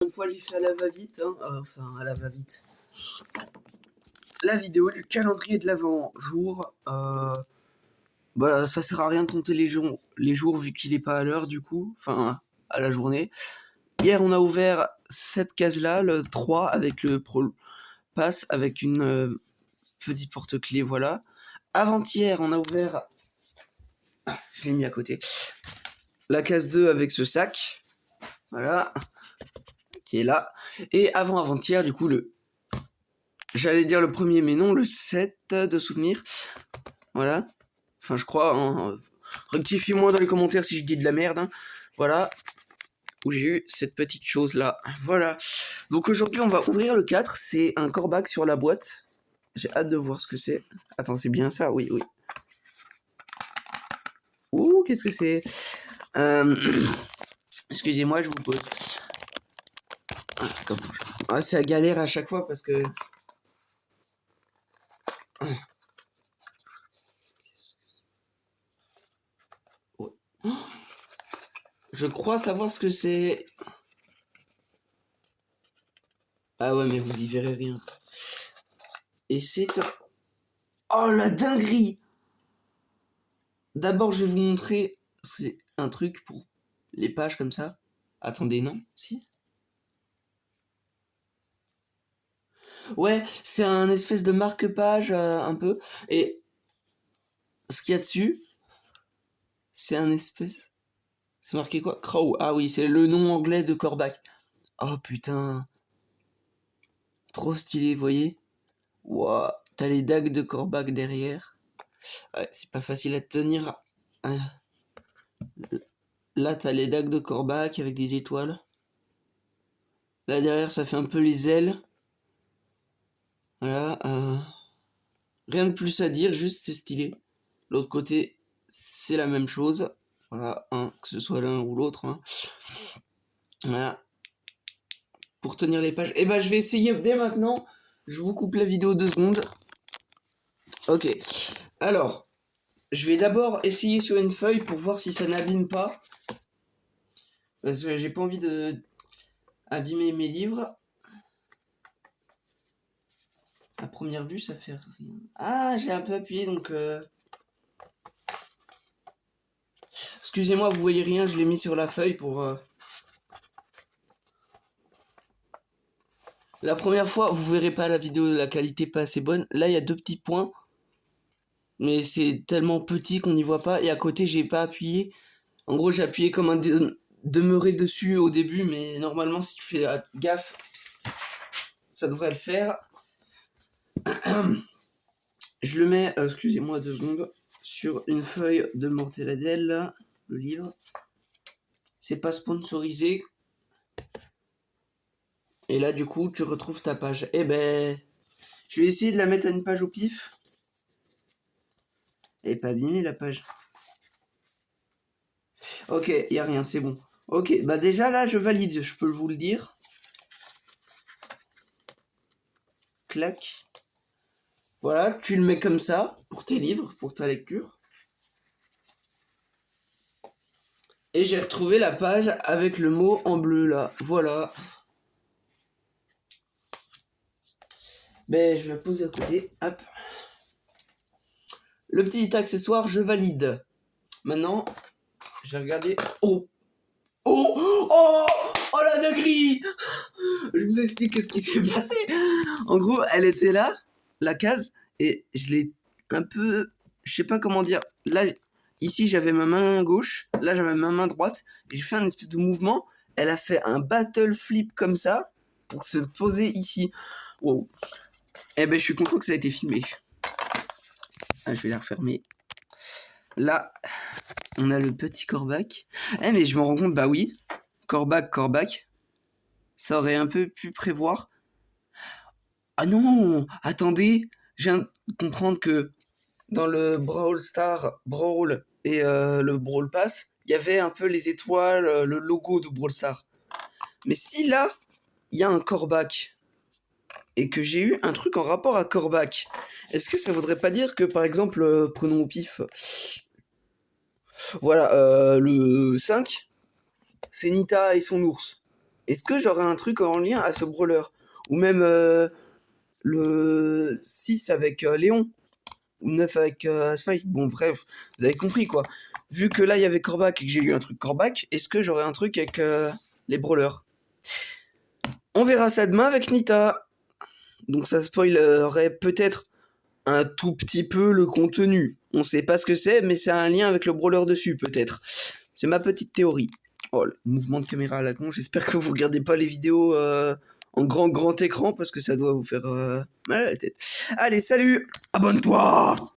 Une fois j'ai fait à la va-vite, enfin à la va-vite, la vidéo du calendrier de l'avant jour. Bah ça sert à rien de compter les jours vu qu'il est pas à l'heure du coup, enfin à la journée. Hier on a ouvert cette case là, le 3 avec le Pro Pass avec une petite porte-clés, voilà. Avant-hier on a ouvert, je l'ai mis à côté, la case 2 avec ce sac, voilà, qui est là. Et avant-hier du coup j'allais dire le premier mais non, le 7 de souvenir, voilà. Enfin je crois, hein. Rectifiez-moi dans les commentaires si je dis de la merde, hein. Voilà, où j'ai eu cette petite chose là, voilà. Donc aujourd'hui on va ouvrir le 4, c'est un corbac sur la boîte. J'ai hâte de voir ce que c'est. Attends, c'est bien ça? Oui, oui. Ouh, qu'est-ce que c'est? Excusez-moi, je vous pose. C'est la galère à chaque fois parce que... Ouais. Je crois savoir ce que c'est. Ah ouais, mais vous y verrez rien. Et c'est... Oh, la dinguerie! D'abord, je vais vous montrer... C'est un truc pour les pages comme ça. Attendez, non? Si? Ouais, c'est un espèce de marque-page, un peu. Et ce qu'il y a dessus, c'est un espèce... C'est marqué quoi? Crow. Ah oui, c'est le nom anglais de Corbac. Oh putain. Trop stylé, vous voyez? Wow. T'as les dagues de Corbac derrière. Ouais, c'est pas facile à tenir. Là, t'as les dagues de Corbac avec des étoiles. Là derrière, ça fait un peu les ailes. Voilà. Rien de plus à dire, juste c'est stylé. L'autre côté, c'est la même chose. Voilà, que ce soit l'un ou l'autre. Voilà. Pour tenir les pages. Et bah, je vais essayer dès maintenant. Je vous coupe la vidéo 2 secondes. Ok. Alors, je vais d'abord essayer sur une feuille pour voir si ça n'abîme pas. Parce que j'ai pas envie de abîmer mes livres. À première vue, ça fait rien. Ah, j'ai un peu appuyé donc... Excusez-moi, vous voyez rien, je l'ai mis sur la feuille pour... La première fois, vous verrez pas la vidéo, la qualité pas assez bonne. Là, il y a 2 petits points. Mais c'est tellement petit qu'on n'y voit pas. Et à côté, j'ai pas appuyé. En gros, j'ai appuyé comme un demeuré dessus au début. Mais normalement, si tu fais gaffe, ça devrait le faire. Je le mets, excusez-moi 2 secondes, sur une feuille de Mortadelle, le livre. C'est pas sponsorisé. Et là, du coup, tu retrouves ta page. Eh ben, je vais essayer de la mettre à une page au pif. Elle est pas abîmée, la page. Ok, y a rien, c'est bon. Ok, bah déjà là, je valide, je peux vous le dire. Clac. Voilà, tu le mets comme ça, pour tes livres, pour ta lecture. Et j'ai retrouvé la page avec le mot en bleu, là. Voilà. Ben, je vais la poser à côté. Hop. Le petit accessoire, je valide. Maintenant, je vais regarder. Oh! Oh! Oh! Oh la dinguerie! Je vous explique ce qui s'est passé. En gros, elle était là, la case, et je l'ai un peu... Je sais pas comment dire. Là, ici, j'avais ma main gauche. Là, j'avais ma main droite. Et j'ai fait un espèce de mouvement. Elle a fait un battle flip comme ça pour se poser ici. Wow. Eh ben, je suis content que ça a été filmé. Ah, je vais la refermer. Là, on a le petit Corbac. Eh, mais je me rends compte, bah oui. Corbac. Ça aurait un peu pu prévoir. Ah non, attendez. Je viens de comprendre que dans le Brawl et le Brawl Pass, il y avait un peu les étoiles, le logo de Brawl Stars. Mais si là, il y a un Corbac et que j'ai eu un truc en rapport à Corbac, est-ce que ça voudrait pas dire que, par exemple, prenons au pif, voilà, le 5, c'est Nita et son ours. est-ce que j'aurai un truc en lien à ce brawler? Ou même le 6 avec Léon? Ou 9 avec Spike? Bon, bref, vous avez compris quoi. Vu que là, il y avait Corbac et que j'ai eu un truc Corbac, est-ce que j'aurai un truc avec les brawlers? On verra ça demain avec Nita. Donc ça spoilerait peut-être un tout petit peu le contenu. On sait pas ce que c'est, mais c'est un lien avec le brawler dessus, peut-être. C'est ma petite théorie. Oh, le mouvement de caméra à la con. J'espère que vous regardez pas les vidéos en grand écran, parce que ça doit vous faire mal à la tête. Allez, salut! Abonne-toi!